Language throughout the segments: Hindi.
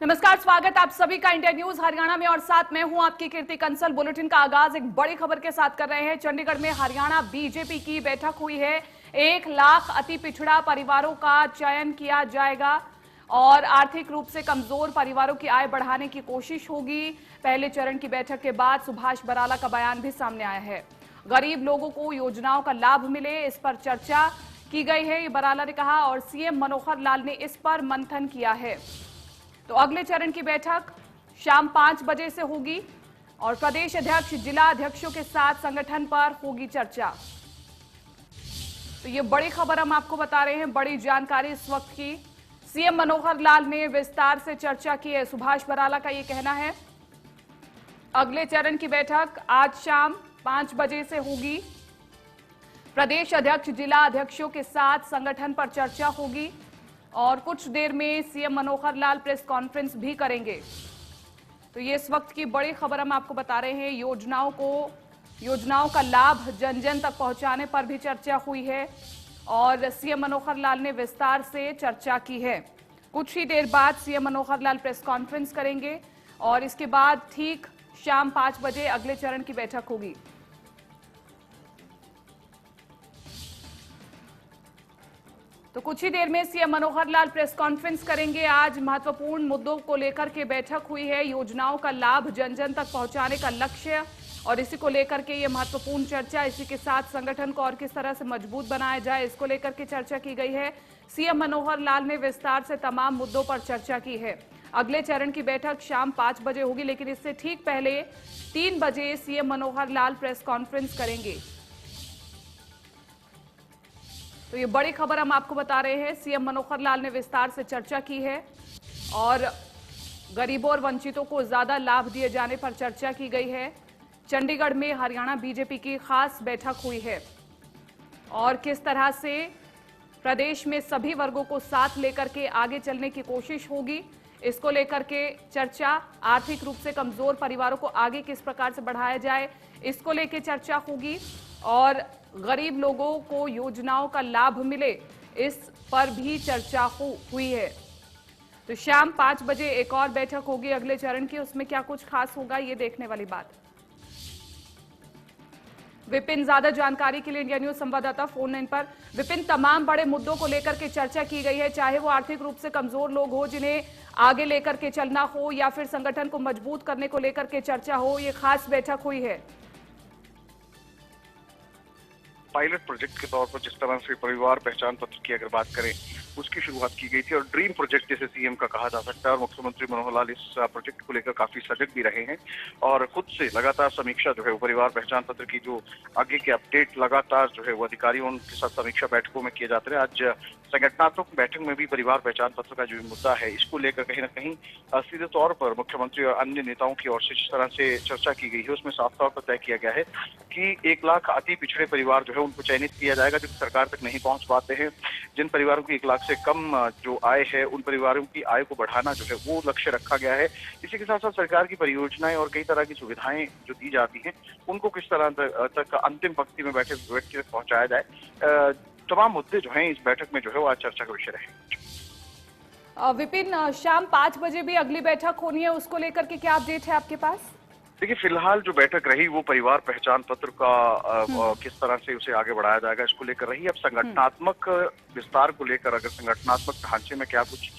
नमस्कार, स्वागत आप सभी का इंडिया न्यूज हरियाणा में और साथ में हूं आपकी कीर्ति कंसल। बुलेटिन का आगाज एक बड़ी खबर के साथ कर रहे हैं। चंडीगढ़ में हरियाणा बीजेपी की बैठक हुई है। 1 लाख अति पिछड़ा परिवारों का चयन किया जाएगा और आर्थिक रूप से कमजोर परिवारों की आय बढ़ाने की कोशिश होगी। पहले चरण की बैठक के बाद सुभाष बराला का बयान भी सामने आया है। गरीब लोगों को योजनाओं का लाभ मिले, इस पर चर्चा की गई है, ये बराला ने कहा और सीएम मनोहर लाल ने इस पर मंथन किया है। तो अगले चरण की बैठक शाम 5 बजे से होगी और प्रदेश अध्यक्ष, जिला अध्यक्षों के साथ संगठन पर होगी चर्चा। तो ये बड़ी खबर हम आपको बता रहे हैं, बड़ी जानकारी इस वक्त की। सीएम मनोहर लाल ने विस्तार से चर्चा की है, सुभाष बराला का ये कहना है। अगले चरण की बैठक आज शाम 5 बजे से होगी। प्रदेश अध्यक्ष, जिला अध्यक्षों के साथ संगठन पर चर्चा होगी और कुछ देर में CM Manohar Lal press conference भी करेंगे। तो ये इस वक्त की बड़ी खबर हम आपको बता रहे हैं। योजनाओं का लाभ जन जन तक पहुंचाने पर भी चर्चा हुई है और सीएम मनोहर लाल ने विस्तार से चर्चा की है। कुछ ही देर बाद CM Manohar Lal press conference करेंगे और इसके बाद ठीक शाम 5 बजे अगले चरण की बैठक होगी। तो कुछ ही देर में CM Manohar Lal press conference करेंगे। आज महत्वपूर्ण मुद्दों को लेकर के बैठक हुई है। योजनाओं का लाभ जन जन तक पहुंचाने का लक्ष्य और इसी को लेकर के ये महत्वपूर्ण चर्चा, इसी के साथ संगठन को और किस तरह से मजबूत बनाया जाए, इसको लेकर के चर्चा की गई है। सीएम मनोहर लाल ने विस्तार से तमाम मुद्दों पर चर्चा की है। अगले चरण की बैठक शाम 5 बजे होगी, लेकिन इससे ठीक पहले 3 बजे CM Manohar Lal press conference करेंगे। तो ये बड़ी खबर हम आपको बता रहे हैं। सीएम मनोहर लाल ने विस्तार से चर्चा की है और गरीबों और वंचितों को ज्यादा लाभ दिए जाने पर चर्चा की गई है। चंडीगढ़ में हरियाणा बीजेपी की खास बैठक हुई है और किस तरह से प्रदेश में सभी वर्गों को साथ लेकर के आगे चलने की कोशिश होगी, इसको लेकर के चर्चा। आर्थिक रूप से कमजोर परिवारों को आगे किस प्रकार से बढ़ाया जाए, इसको लेकर चर्चा होगी और गरीब लोगों को योजनाओं का लाभ मिले, इस पर भी चर्चा हुई है। तो शाम 5 बजे एक और बैठक होगी अगले चरण की, उसमें क्या कुछ खास होगा ये देखने वाली बात। विपिन, ज्यादा जानकारी के लिए इंडिया न्यूज संवाददाता फोन लाइन पर। विपिन, तमाम बड़े मुद्दों को लेकर के चर्चा की गई है, चाहे वो आर्थिक रूप से कमजोर लोग हो जिन्हें आगे लेकर के चलना हो या फिर संगठन को मजबूत करने को लेकर के चर्चा हो, ये खास बैठक हुई है। पायलट प्रोजेक्ट के तौर पर जिस तरह से परिवार पहचान पत्र की अगर बात करें, उसकी शुरुआत की गई थी और ड्रीम प्रोजेक्ट जैसे सीएम का कहा जा सकता है और मुख्यमंत्री मनोहर लाल इस प्रोजेक्ट को लेकर काफी सजग भी रहे हैं और खुद से लगातार समीक्षा जो है वो परिवार पहचान पत्र की जो आगे के अपडेट लगातार जो है वो अधिकारियों के साथ समीक्षा बैठकों में किए जाते रहे। आज संगठनात्मक बैठक में भी परिवार पहचान पत्र का जो मुद्दा है, इसको लेकर कहीं ना कहीं सीधे तौर पर मुख्यमंत्री और अन्य नेताओं की ओर से जिस तरह से चर्चा की गई है, उसमें साफ तौर पर तय किया गया है कि 1 लाख अति पिछड़े परिवार जो है उनको चयनित किया जाएगा जो सरकार तक नहीं पहुंच पाते हैं। जिन परिवारों की 1 लाख से कम जो आय है, उन परिवारों की आय को बढ़ाना जो है वो लक्ष्य रखा गया है। इसी के साथ साथ सरकार की परियोजनाएं और कई तरह की सुविधाएं जो दी जाती हैं, उनको किस तरह तक अंतिम पंक्ति में बैठे व्यक्ति तक पहुंचाया जाए, तमाम मुद्दे जो हैं इस बैठक में जो है वो आज चर्चा का विषय रहे। विपिन, शाम 5 बजे भी अगली बैठक होनी है, उसको लेकर के क्या अपडेट है आपके पास? देखिए, फिलहाल जो बैठक रही वो परिवार पहचान पत्र का किस तरह से उसे आगे बढ़ाया जाएगा इसको लेकर रही। अब संगठनात्मक विस्तार को लेकर अगर संगठनात्मक ढांचे में क्या कुछ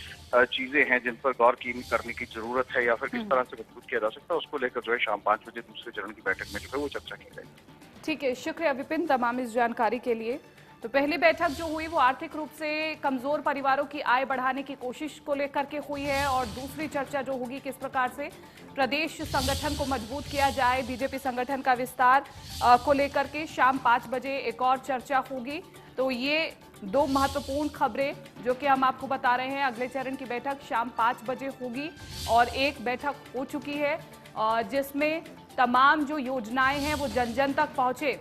चीजें हैं जिन पर गौर करने की जरूरत है या फिर किस तरह से मजबूत किया जा सकता है, उसको लेकर जो है शाम 5 बजे दूसरे चरण की बैठक में जो है वो चर्चा की जाएगी। ठीक है, शुक्रिया विपिन तमाम इस जानकारी के लिए। तो पहली बैठक जो हुई वो आर्थिक रूप से कमजोर परिवारों की आय बढ़ाने की कोशिश को लेकर के हुई है और दूसरी चर्चा जो होगी किस प्रकार से प्रदेश संगठन को मजबूत किया जाए, बीजेपी संगठन का विस्तार को लेकर के शाम 5 बजे एक और चर्चा होगी। तो ये 2 महत्वपूर्ण खबरें जो कि हम आपको बता रहे हैं। अगले चरण की बैठक शाम 5 बजे होगी और एक बैठक हो चुकी है जिसमें तमाम जो योजनाएं हैं वो जन जन तक पहुंचे,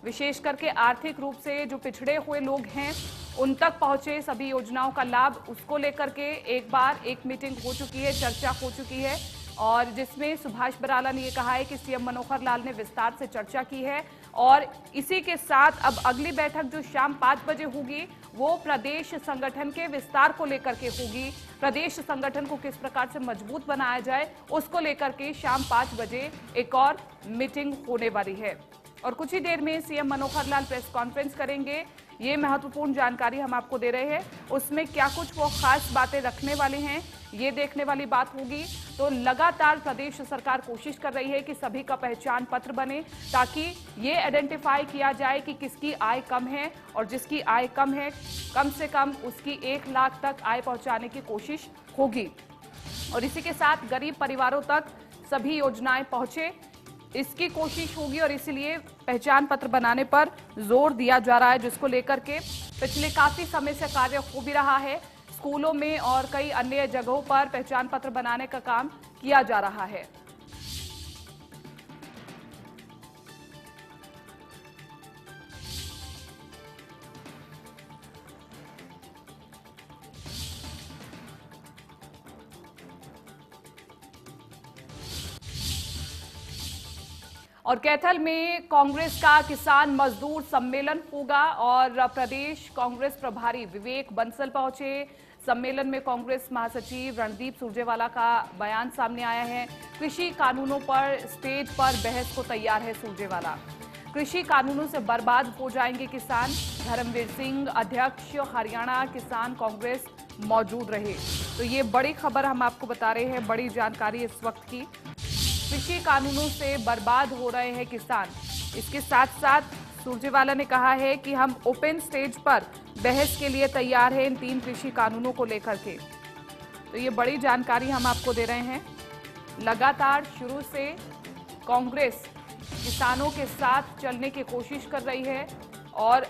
विशेष करके आर्थिक रूप से जो पिछड़े हुए लोग हैं उन तक पहुंचे सभी योजनाओं का लाभ, उसको लेकर के एक मीटिंग हो चुकी है, चर्चा हो चुकी है और जिसमें सुभाष बराला ने ये कहा है कि सीएम मनोहर लाल ने विस्तार से चर्चा की है और इसी के साथ अब अगली बैठक जो शाम 5 बजे होगी वो प्रदेश संगठन के विस्तार को लेकर के होगी। प्रदेश संगठन को किस प्रकार से मजबूत बनाया जाए उसको लेकर के शाम 5 बजे एक और मीटिंग होने वाली है। और कुछ ही देर में CM Manohar Lal press conference करेंगे। ये महत्वपूर्ण जानकारी हम आपको दे रहे हैं। उसमें क्या कुछ वो खास बातें रखने वाले हैं ये देखने वाली बात होगी। तो लगातार प्रदेश सरकार कोशिश कर रही है कि सभी का पहचान पत्र बने ताकि ये आइडेंटिफाई किया जाए कि किसकी आय कम है और जिसकी आय कम है कम से कम उसकी 1 लाख तक आय पहुंचाने की कोशिश होगी। और इसी के साथ गरीब परिवारों तक सभी योजनाएं पहुंचे इसकी कोशिश होगी और इसीलिए पहचान पत्र बनाने पर जोर दिया जा रहा है, जिसको लेकर के पिछले काफी समय से कार्य हो भी रहा है। स्कूलों में और कई अन्य जगहों पर पहचान पत्र बनाने का काम किया जा रहा है। और कैथल में कांग्रेस का किसान मजदूर सम्मेलन होगा और प्रदेश कांग्रेस प्रभारी विवेक बंसल पहुंचे। सम्मेलन में कांग्रेस महासचिव रणदीप सुरजेवाला का बयान सामने आया है। कृषि कानूनों पर स्टेज पर बहस को तैयार है सुरजेवाला। कृषि कानूनों से बर्बाद हो जाएंगे किसान। धर्मवीर सिंह अध्यक्ष हरियाणा किसान कांग्रेस मौजूद रहे। तो ये बड़ी खबर हम आपको बता रहे हैं, बड़ी जानकारी इस वक्त की। कृषि कानूनों से बर्बाद हो रहे हैं किसान। इसके साथ साथ सुरजेवाला ने कहा है कि हम ओपन स्टेज पर बहस के लिए तैयार हैं इन 3 कृषि कानूनों को लेकर के। तो ये बड़ी जानकारी हम आपको दे रहे हैं। लगातार शुरू से कांग्रेस किसानों के साथ चलने की कोशिश कर रही है और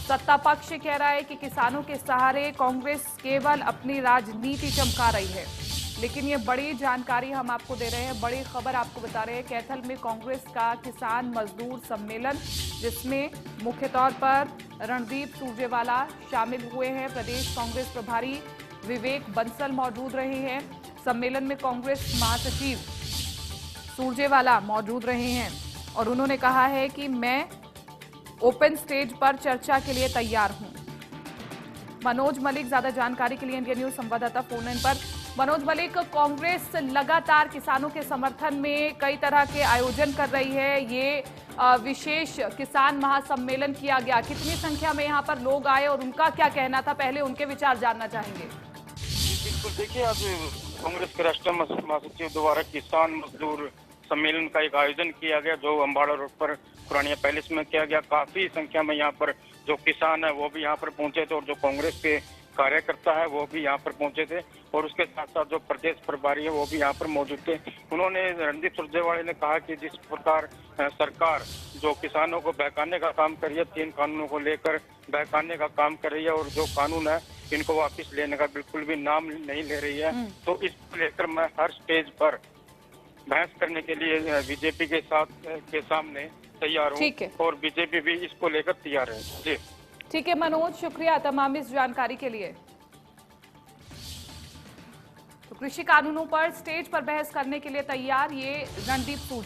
सत्ता पक्ष कह रहा है कि किसानों के सहारे कांग्रेस केवल अपनी राजनीति चमका रही है। लेकिन ये बड़ी जानकारी हम आपको दे रहे हैं, बड़ी खबर आपको बता रहे हैं। कैथल में कांग्रेस का किसान मजदूर सम्मेलन, जिसमें मुख्य तौर पर रणदीप सुरजेवाला शामिल हुए हैं। प्रदेश कांग्रेस प्रभारी विवेक बंसल मौजूद रहे हैं। सम्मेलन में कांग्रेस महासचिव सुरजेवाला मौजूद रहे हैं और उन्होंने कहा है कि मैं ओपन स्टेज पर चर्चा के लिए तैयार हूं। मनोज मलिक ज्यादा जानकारी के लिए इंडिया न्यूज संवाददाता फोन इन पर। मनोज मलिक, कांग्रेस लगातार किसानों के समर्थन में कई तरह के आयोजन कर रही है। ये विशेष किसान महासम्मेलन किया गया, कितनी संख्या में यहाँ पर लोग आए और उनका क्या कहना था, पहले उनके विचार जानना चाहेंगे। बिल्कुल, देखिए आज कांग्रेस के राष्ट्रीय महासचिव द्वारा किसान मजदूर सम्मेलन का एक आयोजन किया गया जो अम्बाड़ा रोड पर पुरानिया पैलेस में किया गया। काफी संख्या में यहाँ पर जो किसान है वो भी यहाँ पर पहुंचे थे और जो कांग्रेस के कार्यकर्ता है वो भी यहाँ पर पहुंचे थे और उसके साथ साथ जो प्रदेश प्रभारी है वो भी यहाँ पर मौजूद थे। उन्होंने रणदीप सुरजेवाला ने कहा कि जिस प्रकार सरकार जो किसानों को बहकाने का काम कर रही है, 3 कानूनों को लेकर बहकाने का काम कर रही है और जो कानून है इनको वापस लेने का बिल्कुल भी नाम नहीं ले रही है, तो इसको लेकर मैं हर स्टेज पर बहस करने के लिए बीजेपी के सामने तैयार हूँ और बीजेपी भी इसको लेकर तैयार है। जी ठीक है मनोज, शुक्रिया तमाम इस जानकारी के लिए। तो कृषि कानूनों पर स्टेज पर बहस करने के लिए तैयार ये रणदीप सुरजेवाला।